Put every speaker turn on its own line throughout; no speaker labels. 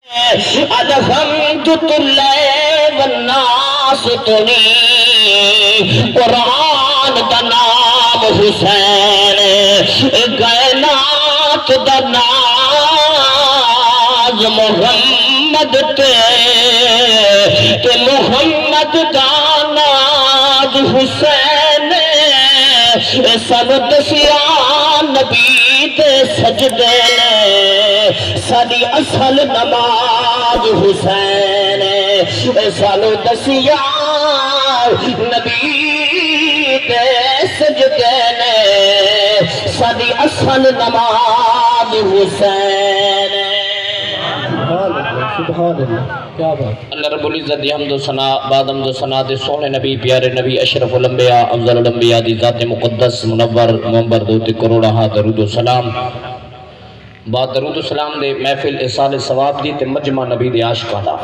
ادفمت اللیل والناس تنی قرآن دا نام حسین کائنات دا ناز محمد تے کہ محمد دا ناز حسین سانو دسیا نبی دے سجدے نے ساری اصل نماز حسین سانو دسیا نبی دے سجدے نے ساری اصل نماز حسین
سبحان اللہ کیا بات
اللہ رب العزت دی حمد و ثنا بعد حمد و ثنا دے سونے نبی پیارے نبی اشرف الانبیاء افضل الانبیاء دی ذات مقدس منور منبر دوتے کروڑا ہاں درود و سلام بعد درود و سلام دے محفل احسان ثواب دی تے مجمع نبی دے عاشقاں دا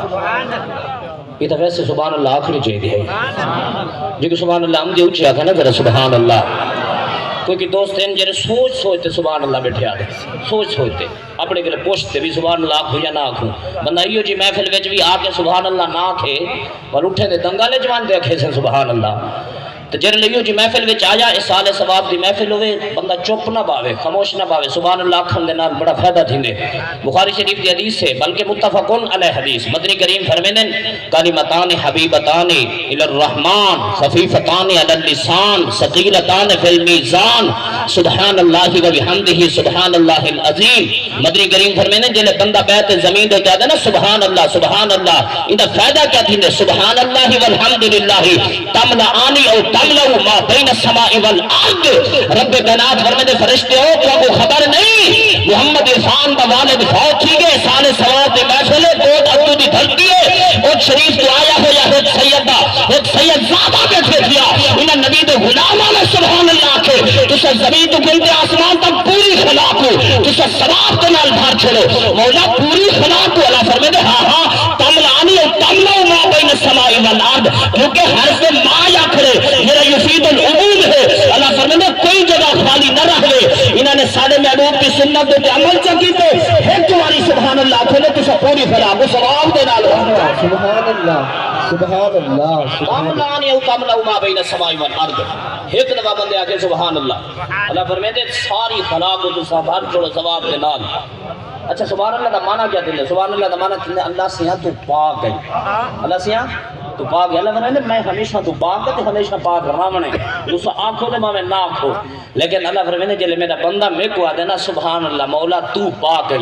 یہ تو ویسے سبحان اللہ آخری چاہیے دی ہے جو کہ سبحان اللہ ہم دے اچھے آتا نا ذرا سبحان اللہ کوئی کہ دوست ہیں جنہیں سوچتے سبحان اللہ بیٹھے آتے سوچتے اپنے کے لئے پوچھتے بھی سبحان اللہ آکھوں یا نہ آکھوں بندہ ایو جی محفل وچ بھی آکے سبحان اللہ نہ آکھے اور اٹھے دے دنگالے جوان دے آکھے سے سبحان اللہ تو جنہیں لیو جی محفل وچ آیا اس سال ثواب دی محفل ہوئے بندہ چپ نہ باوے خاموش نہ باوے سبحان اللہ آکھن دے نال بڑا فائدہ تھیندے بخاری شریف دی حدیث سے بلکہ متفقن علیہ حدیث مدنی کریم فرمیدن کلمتان حبیبتان الی الرحمن خفیفتان علی اللسان ثقیلتان فی المیزان سبحان اللہ و بحمدہ سبحان اللہ العظیم مدنی کریم فرمیدن جنہیں بندہ بیعت زمین دے کہا دے نا سبحان اللہ ان دا فائدہ کیا تھیندے سبحان اللہ والحمدللہ تملعانی او تملو ما بین السماء والارض رب کائنات فرمائے فرشتے ہو تو آپ کو خبر نہیں محمد عرفان کا والد فوت ہی گئے سال ثواب دے محفلے کوٹ ابو دی دھرتی ہے اور شریف تو آیا ہو یا ایک سیدہ ایک سید زادہ بیٹھے دیا انہیں نبی دے غلامانے سبحان اللہ کے تسے زمین تو گلتے آسمان تک پوری خلاق ہو تسے ثواب کے نال بھار چھڑو مولا پوری خلاق ہو اللہ فرمائے دے ہاں تملانی اور تملو ما بین السماء والارض کیونکہ حرف ما یا کھڑے میرا یفید العموم ہے اللہ فرمائے کوئی جگہ خالی نہ رہے انہوں نے سارے محبوب کی سنت دے عمل چکی تے ایک تمہاری سبحان اللہ کھلے تو سب پوری خلاق ہو ثواب دے نال
سبحان اللہ سبحان اللہ
تملانی او تملو ما بین السماء والارض ایک دفعہ بندے آگے سبحان اللہ اللہ فرمائے دے ساری خلاق ہو تو سب ہر چھوڑو ثواب دے نال اچھا سبحان اللہ دا معنی کیا دل ہے سبحان اللہ دا معنی دل ہے اللہ سیاں تو پاک ہے اللہ سیاں تو پاک ہے اللہ فرمائے میں ہمیشہ تو پاک ہے تو ہمیشہ پاک رامنے دوسرا آنکھوں دے میں نہ آنکھوں لیکن اللہ فرمائے جلے میرا بندہ میں کو آدھے نا سبحان اللہ مولا تو پاک ہے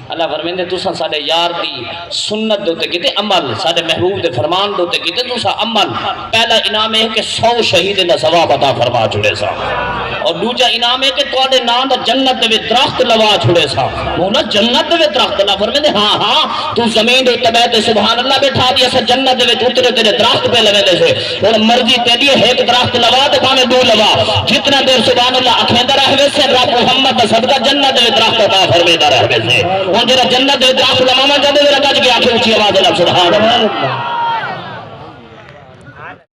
اللہ فرمائے تو ساڑھے یار دی سنت دوتے کیتے عمل ساڑھے محبوب دے فرمان دوتے کیتے تو سا عمل پہلا انعام ہے کہ 100 شہید نے ثواب عطا فرما چھڑے سا اور دوجا انعام ہے کہ توڑے نام دا جنت دے درخت لوا چھڑے سا مولا جنت دے درخت اللہ فرمائے ہاں تو زمین دے تبیت سبحان اللہ بیٹھا دیا سا جنت دے اترے تیرے درخت پہ لگے دے سے اور مرضی تیری ایک درخت لوا دے پانے دو لوا جتنا دیر سبحان اللہ اکھیندہ رہوے سے رب محمد صدقہ جنت دے درخت عطا فرمیدہ رہوے سے اور جنت دے درخت لوا جاندے میرا گج کے آنکھیں اچھی آواز اللہ سبحان اللہ